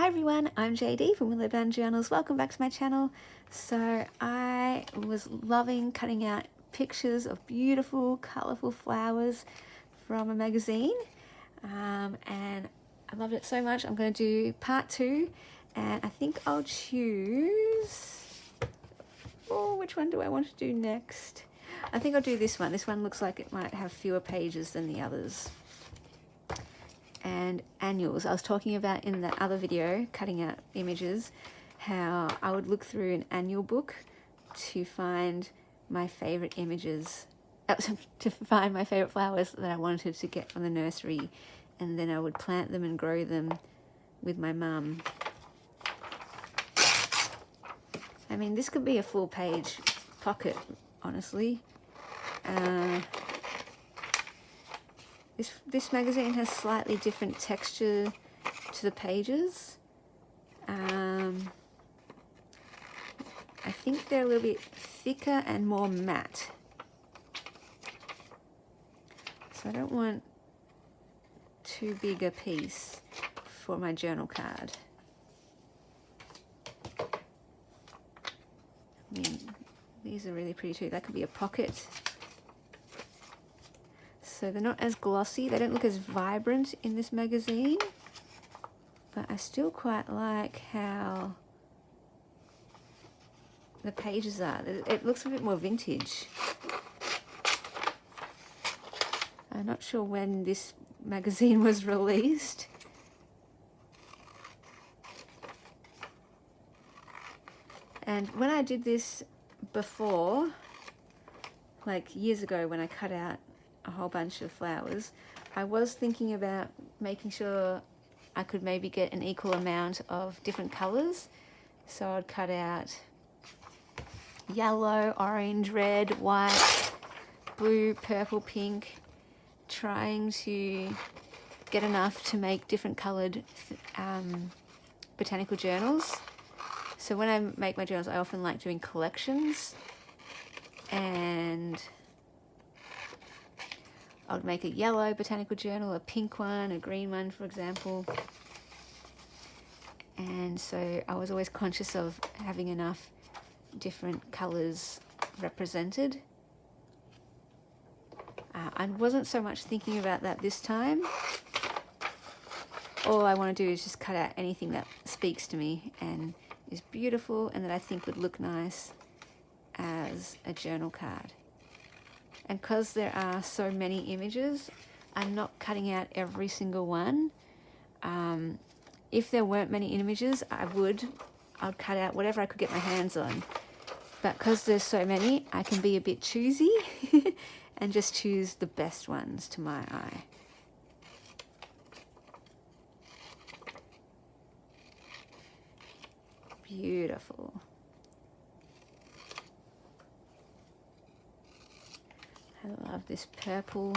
Hi everyone, I'm JD from Willow Journals. Welcome back to my channel. So I was loving cutting out pictures of beautiful, colourful flowers from a magazine, and I loved it so much. I'm going to do part 2, and I think I'll choose... oh, which one do I want to do next? I think I'll do this one. This one looks like it might have fewer pages than the others. And annuals. I was talking about in the other video, cutting out images, how I would look through an annual book to find my favourite images, to find my favourite flowers that I wanted to get from the nursery, and then I would plant them and grow them with my mum. I mean, this could be a full page pocket, honestly. This magazine has slightly different texture to the pages. I think they're a little bit thicker and more matte. So I don't want too big a piece for my journal card. I mean, these are really pretty too. That could be a pocket. So they're not as glossy, they don't look as vibrant in this magazine, but I still quite like how the pages are. It looks a bit more vintage. I'm not sure when this magazine was released. And when I did this before, like years ago when I cut out a whole bunch of flowers, I was thinking about making sure I could maybe get an equal amount of different colours. So I'd cut out yellow, orange, red, white, blue, purple, pink, trying to get enough to make different coloured botanical journals. So when I make my journals, I often like doing collections, and I'd make a yellow botanical journal, a pink one, a green one, for example. And so I was always conscious of having enough different colours represented. I wasn't so much thinking about that this time. All I want to do is just cut out anything that speaks to me and is beautiful and that I think would look nice as a journal card. And because there are so many images, I'm not cutting out every single one. If there weren't many images, I'd cut out whatever I could get my hands on. But because there's so many, I can be a bit choosy and just choose the best ones to my eye. Beautiful. I love this purple.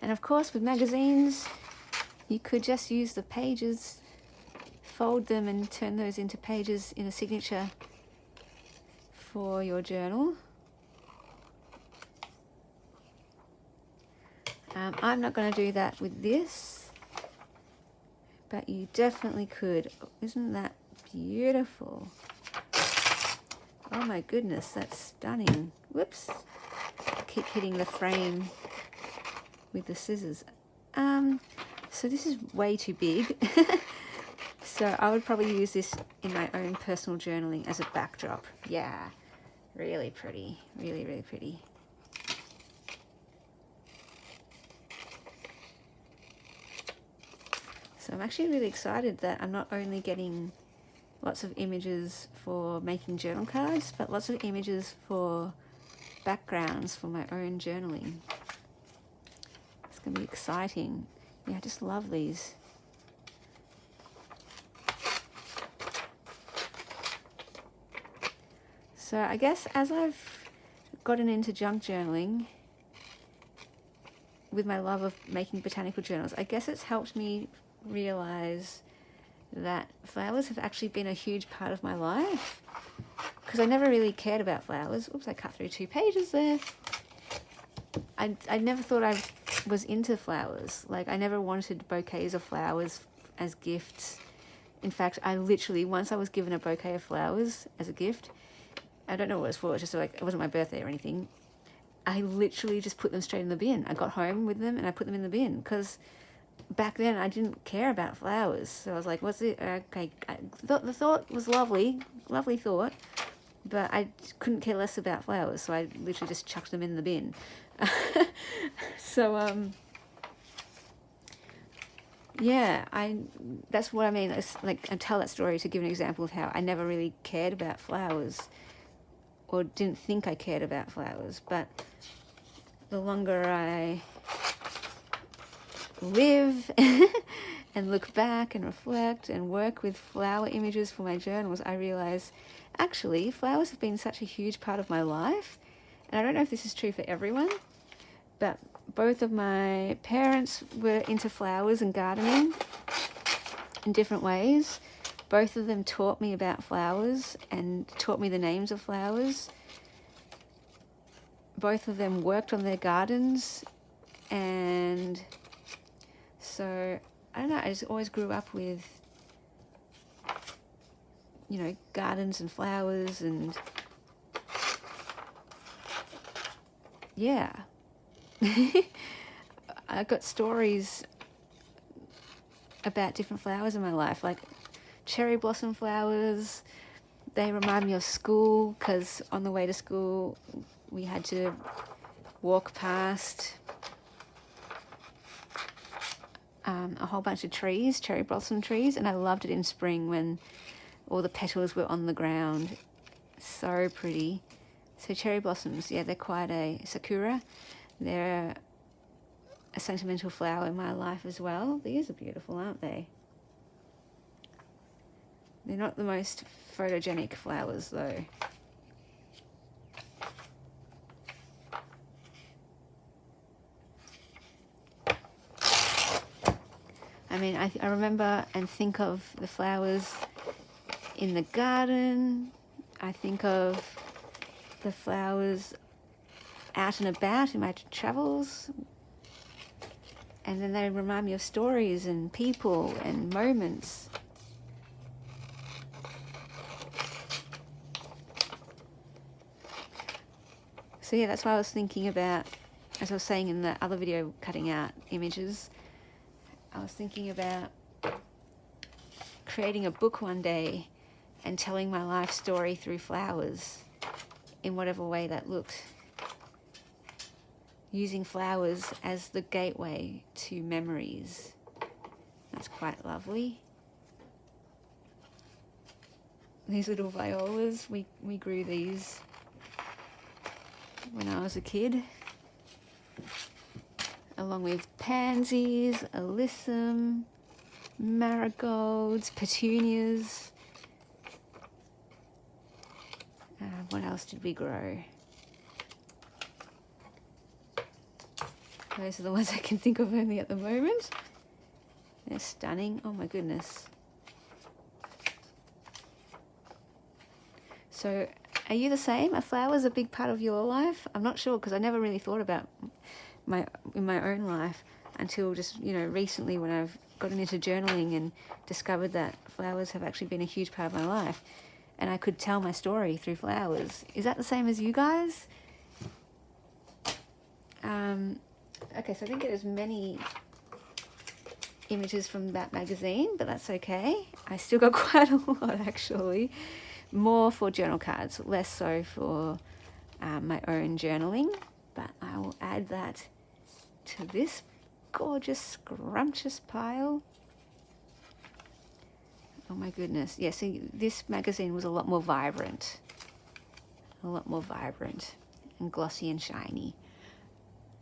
And of course, with magazines, you could just use the pages, fold them and turn those into pages in a signature for your journal. I'm not going to do that with this, but you definitely could. Isn't that beautiful? Oh my goodness, that's stunning. Whoops. I keep hitting the frame with the scissors. So this is way too big. So I would probably use this in my own personal journaling as a backdrop. Yeah, really pretty. Really, really pretty. So I'm actually really excited that I'm not only getting lots of images for making journal cards, but lots of images for backgrounds for my own journaling. It's going to be exciting. Yeah, I just love these. So I guess as I've gotten into junk journaling with my love of making botanical journals, I guess it's helped me realize that flowers have actually been a huge part of my life, because I never really cared about flowers. Oops, I cut through 2 pages there. I never thought I'd was into flowers. Like, I never wanted bouquets of flowers as gifts. In fact, I literally, once I was given a bouquet of flowers as a gift, I don't know what it was for, it's just like, it wasn't my birthday or anything. I literally just put them straight in the bin. I got home with them and I put them in the bin, because back then I didn't care about flowers. So I was like, what's it? Okay, the thought was lovely thought, but I couldn't care less about flowers, so I literally just chucked them in the bin. So yeah, that's what I mean. It's like, I tell that story to give an example of how I never really cared about flowers, or didn't think I cared about flowers. But the longer I live and look back and reflect and work with flower images for my journals, I realize actually flowers have been such a huge part of my life. And I don't know if this is true for everyone, but both of my parents were into flowers and gardening in different ways. Both of them taught me about flowers and taught me the names of flowers. Both of them worked on their gardens, and so I don't know, I just always grew up with, you know, gardens and flowers, and yeah. I've got stories about different flowers in my life, like cherry blossom flowers. They remind me of school, because on the way to school we had to walk past a whole bunch of trees, cherry blossom trees, and I loved it in spring when all the petals were on the ground. So pretty. So cherry blossoms, yeah, they're quite a sakura. They're a sentimental flower in my life as well. These are beautiful, aren't they? They're not the most photogenic flowers though. I mean, I remember and think of the flowers in the garden. I think of the flowers out and about in my travels. And then they remind me of stories and people and moments. So yeah, that's what I was thinking about, as I was saying in the other video, cutting out images. I was thinking about creating a book one day and telling my life story through flowers in whatever way that looked. Using flowers as the gateway to memories. That's quite lovely. These little violas, we grew these when I was a kid, along with pansies, alyssum, marigolds, petunias. What else did we grow? Those are the ones I can think of only at the moment. They're stunning. Oh my goodness. So are you the same? Are flowers a big part of your life? I'm not sure, because I never really thought about in my own life until just, you know, recently, when I've gotten into journaling and discovered that flowers have actually been a huge part of my life, and I could tell my story through flowers. Is that the same as you guys? Okay, so I didn't get as many images from that magazine, but that's okay. I still got quite a lot, actually. More for journal cards, less so for my own journaling, but I will add that to this gorgeous, scrumptious pile. Oh my goodness. Yeah, see, this magazine was a lot more vibrant. And glossy and shiny.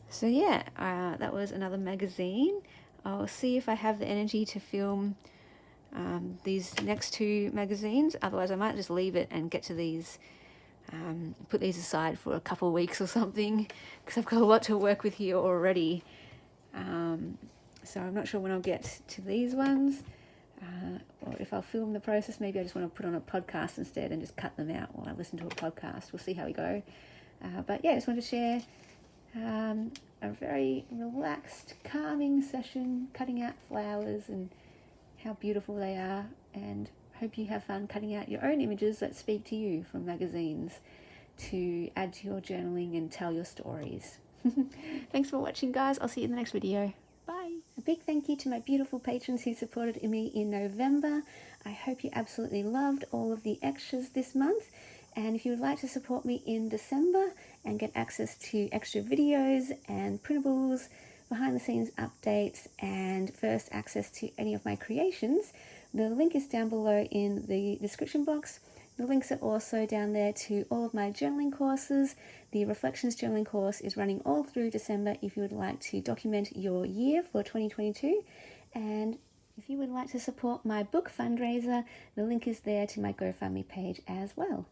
So yeah, that was another magazine. I'll see if I have the energy to film these next two magazines. Otherwise I might just leave it and get to these, put these aside for a couple of weeks or something, because I've got a lot to work with here already. So I'm not sure when I'll get to these ones, or if I'll film the process. Maybe I just want to put on a podcast instead and just cut them out while I listen to a podcast. We'll see how we go. But yeah, I just wanted to share a very relaxed, calming session, cutting out flowers and how beautiful they are, and hope you have fun cutting out your own images that speak to you from magazines to add to your journaling and tell your stories. Thanks for watching, guys. I'll see you in the next video. Bye. A big thank you to my beautiful patrons who supported me in November. I hope you absolutely loved all of the extras this month. And if you would like to support me in December and get access to extra videos and printables, behind the scenes updates, and first access to any of my creations, the link is down below in the description box. The links are also down there to all of my journaling courses. The Reflections journaling course is running all through December if you would like to document your year for 2022. And if you would like to support my book fundraiser, the link is there to my GoFundMe page as well.